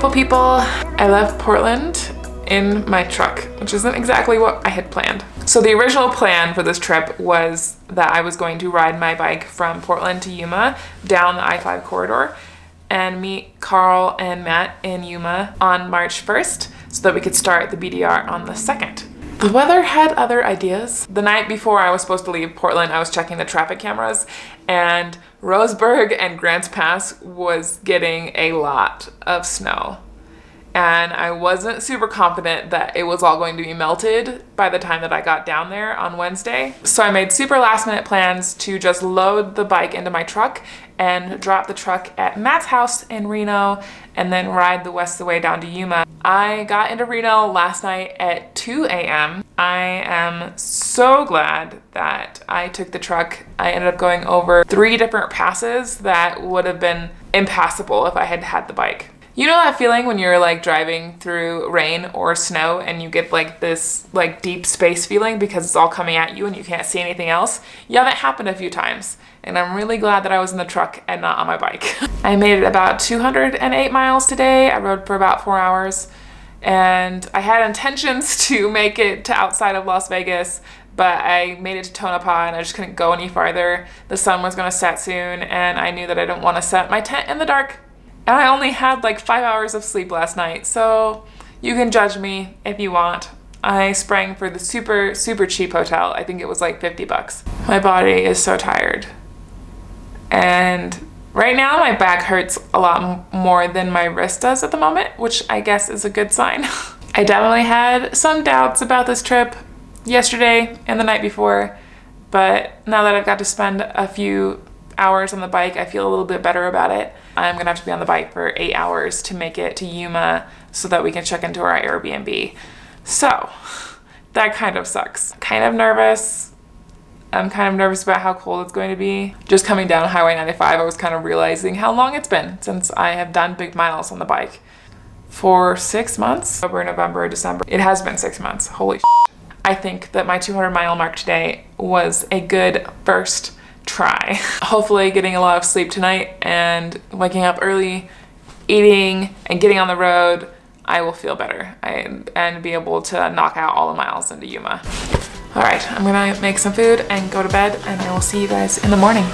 beautiful people. I left Portland in my truck, which isn't exactly what I had planned. So the original plan for this trip was that I was going to ride my bike from Portland to Yuma down the I-5 corridor and meet Carl and Matt in Yuma on March 1st so that we could start the BDR on the 2nd. The weather had other ideas. The night before I was supposed to leave Portland, I was checking the traffic cameras, and Roseburg and Grants Pass was getting a lot of snow. And I wasn't super confident that it was all going to be melted by the time that I got down there on Wednesday. So I made super last minute plans to just load the bike into my truck and drop the truck at Matt's house in Reno and then ride the rest of the way down to Yuma. I got into Reno last night at 2 a.m. I am so glad that I took the truck. I ended up going over 3 different passes that would have been impassable if I had had the bike. You know that feeling when you're like driving through rain or snow and you get like this like deep space feeling because it's all coming at you and you can't see anything else? Yeah, that happened a few times. And I'm really glad that I was in the truck and not on my bike. I made it about 208 miles today. I rode for about 4 hours. And I had intentions to make it to outside of Las Vegas, but I made it to Tonopah and I just couldn't go any farther. The sun was gonna set soon and I knew that I didn't want to set my tent in the dark. And I only had like 5 hours of sleep last night, so you can judge me if you want. I sprang for the super, super cheap hotel. I think it was like $50. My body is so tired. And right now my back hurts a lot more than my wrist does at the moment, which I guess is a good sign. I definitely had some doubts about this trip yesterday and the night before, but now that I've got to spend a few hours on the bike, I feel a little bit better about it. I'm gonna have to be on the bike for 8 hours to make it to Yuma so that we can check into our Airbnb. So that kind of sucks. Kind of nervous. I'm kind of nervous about how cold it's going to be. Just coming down Highway 95, I was kind of realizing how long it's been since I have done big miles on the bike. For 6 months, October, November, December. It has been 6 months, holy shit. I think that my 200 mile mark today was a good first try. Hopefully getting a lot of sleep tonight and waking up early, eating and getting on the road, I will feel better and be able to knock out all the miles into Yuma. All right, I'm gonna make some food and go to bed and I will see you guys in the morning.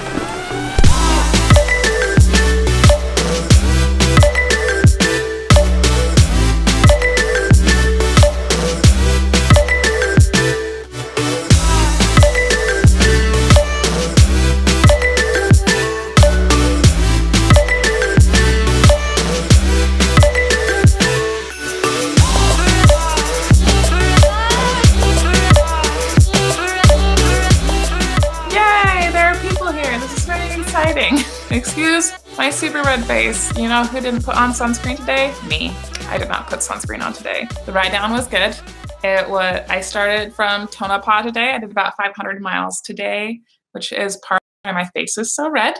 Excuse my super red face. You know who didn't put on sunscreen today? Me. I did not put sunscreen on today. The ride down was good. I started from Tonopah today. I did about 500 miles today, which is part of why my face is so red.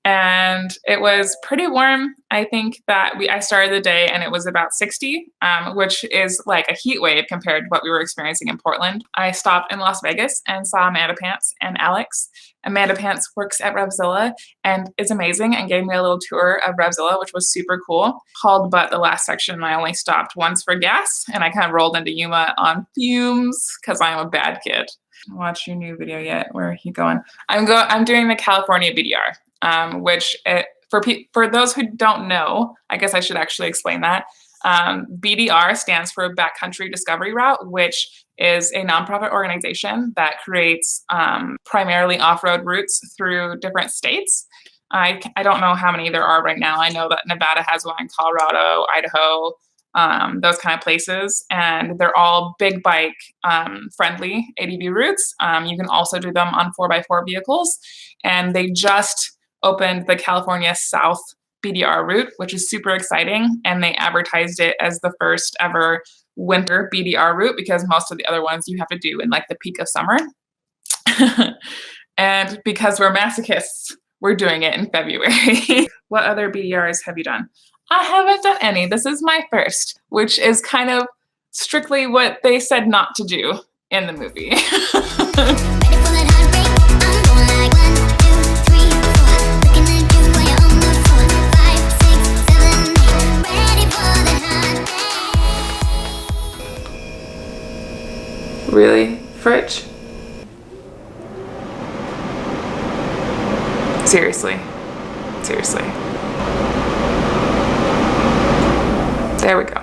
And it was pretty warm. I think that I started the day and it was about 60, which is like a heat wave compared to what we were experiencing in Portland. I stopped in Las Vegas and saw Amanda Pants and Alex. Amanda Pants works at Revzilla and is amazing and gave me a little tour of Revzilla, which was super cool. Hauled butt the last section. I only stopped once for gas and I kind of rolled into Yuma on fumes because I'm a bad kid. Watch your new video yet. Where are you going? I'm doing the California BDR. Which for those who don't know, I guess I should actually explain that. BDR stands for Backcountry Discovery Route, which is a nonprofit organization that creates primarily off-road routes through different states. I don't know how many there are right now. I know that Nevada has one, Colorado, Idaho, those kind of places, and they're all big bike friendly ADV routes. You can also do them on 4x4 vehicles, and they just opened the California South BDR route, which is super exciting. And they advertised it as the first ever winter BDR route because most of the other ones you have to do in like the peak of summer. And because we're masochists, we're doing it in February. What other BDRs have you done? I haven't done any. This is my first, which is kind of strictly what they said not to do in the movie. Ready for Really, fridge? Seriously. Seriously. There we go.